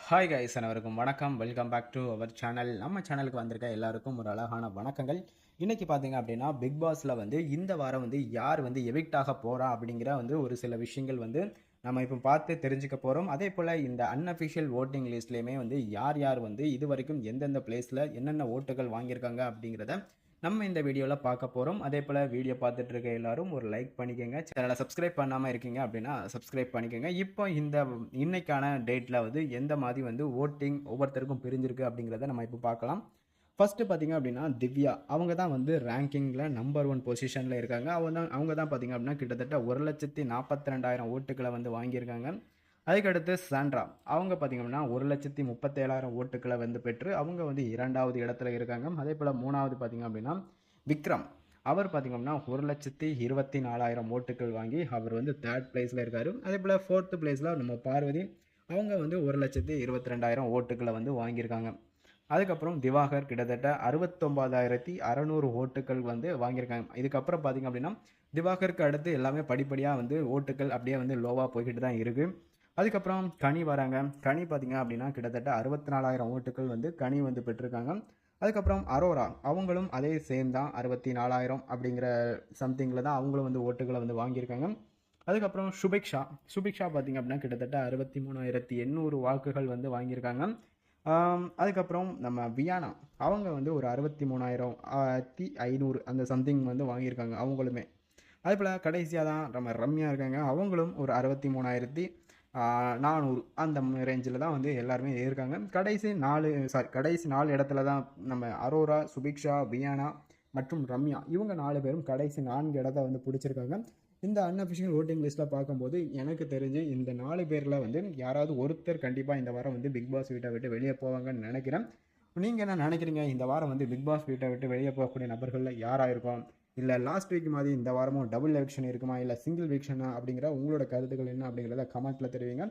Hi guys அனைவருக்கும் வணக்கம். Welcome back to our channel. நம்ம சேனலுக்கு வந்திருக்க எல்லாருக்கும் ஒரு அழகான வணக்கங்கள். இன்னைக்கு பார்த்தீங்க அப்படின்னா பிக் பாஸில் வந்து இந்த வாரம் வந்து யார் வந்து எவிக்ட் ஆக போகிறா அப்படிங்கிற வந்து ஒரு சில விஷயங்கள் வந்து நம்ம இப்போ பார்த்து தெரிஞ்சுக்க போகிறோம். அதே போல் இந்த அன்அஃபிஷியல் ஓட்டிங் லிஸ்ட்லேயுமே வந்து யார் யார் வந்து இது வரைக்கும் எந்தெந்த பிளேஸில் என்னென்ன ஓட்டுகள் வாங்கியிருக்காங்க அப்படிங்கிறத நம்ம இந்த வீடியோவில் பார்க்க போகிறோம். அதே போல் வீடியோ பார்த்துட்டு இருக்க எல்லாரும் ஒரு லைக் பண்ணிக்கோங்க. சேனலை சப்ஸ்கிரைப் பண்ணாமல் இருக்கீங்க அப்படின்னா சப்ஸ்கிரைப் பண்ணிக்கோங்க. இப்போ இன்னைக்கான டேட்டில் வந்து எந்த மாதிரி வந்து ஓட்டிங் ஒவ்வொருத்தருக்கும் பிரிஞ்சிருக்கு அப்படிங்கிறத நம்ம இப்போ பார்க்கலாம். ஃபர்ஸ்ட்டு பார்த்தீங்க அப்படின்னா திவ்யா அவங்க தான் வந்து ரேங்கிங்கில் நம்பர் 1 பொசிஷனில் இருக்காங்க. அவங்க தான் பார்த்தீங்க அப்படின்னா கிட்டத்தட்ட 1,42,000 ஓட்டுக்களை வந்து வாங்கியிருக்காங்க. அதுக்கடுத்து சாண்ட்ரா அவங்க பார்த்தீங்க அப்படின்னா 1,37,000 ஓட்டுக்களை வந்து பெற்று அவங்க வந்து 2வது இடத்துல இருக்காங்க. அதே போல் 3வது பார்த்தீங்க அப்படின்னா விக்ரம் அவர் பார்த்தீங்க அப்படின்னா 1,24,000 ஓட்டுகள் வாங்கி அவர் வந்து 3rd பிளேஸில் இருக்கார். அதே போல் 4th பிளேஸில் நம்ம பார்வதி அவங்க வந்து 1,22,000 ஓட்டுக்களை வந்து வாங்கியிருக்காங்க. அதுக்கப்புறம் திவாகர் கிட்டத்தட்ட 69,600 ஓட்டுகள் வந்து வாங்கியிருக்காங்க. இதுக்கப்புறம் பார்த்தீங்க அப்படின்னா திவாகருக்கு அடுத்து எல்லாமே படிப்படியாக வந்து ஓட்டுகள் அப்படியே வந்து லோவாக போய்கிட்டு தான் இருக்குது. அதுக்கப்புறம் கனி வராங்க. கனி பார்த்தீங்க அப்படின்னா கிட்டத்தட்ட 64,000 ஓட்டுகள் வந்து கனி வந்து பெற்றிருக்காங்க. அதுக்கப்புறம் அரோரா அவங்களும் அதே சேம் தான் 64,000 அப்படிங்கிற சம்திங்கில் தான் அவங்களும் வந்து ஓட்டுகளை வந்து வாங்கியிருக்காங்க. அதுக்கப்புறம் சுபிக்ஷா பார்த்தீங்க அப்படின்னா கிட்டத்தட்ட 63,800 வாக்குகள் வந்து வாங்கியிருக்காங்க. அதுக்கப்புறம் நம்ம வியானா அவங்க வந்து ஒரு 63,500 அந்த சம்திங் வந்து வாங்கியிருக்காங்க அவங்களுமே. அதே போல் கடைசியாக தான் நம்ம ரம்யா இருக்காங்க. அவங்களும் ஒரு 63,400 அந்த ரேஞ்சில் தான் வந்து எல்லாருமே இருக்காங்க. கடைசி 4 இடத்துல தான் நம்ம அரோரா, சுபிக்ஷா, வியானா மற்றும் ரம்யா இவங்க 4 பேரும் கடைசி 4 இடத்த வந்து பிடிச்சிருக்காங்க. இந்த அன்அஃபிஷியல் ஓட்டிங் லிஸ்ட்டில் பார்க்கும்போது எனக்கு தெரிஞ்சு இந்த 4 பேரில் வந்து யாராவது ஒருத்தர் கண்டிப்பாக இந்த வாரம் வந்து பிக் பாஸ் வீட்டை விட்டு வெளியே போவாங்கன்னு நினைக்கிறேன். நீங்கள் என்ன நினைக்கிறீங்க? இந்த வாரம் வந்து பிக் பாஸ் வீட்டை விட்டு வெளியே போகக்கூடிய நபர்களில் யாராக இருக்கும்? இல்லை லாஸ்ட் வீக் மாதிரி இந்த வாரமும் டபுள் எவிக்ஷன் இருக்குமா, இல்லை சிங்கிள் எவிக்ஷனா அப்படிங்கிற உங்களோட கருத்துக்கள் என்ன அப்படிங்கிறத கமெண்ட்டில் தெரிவிங்க.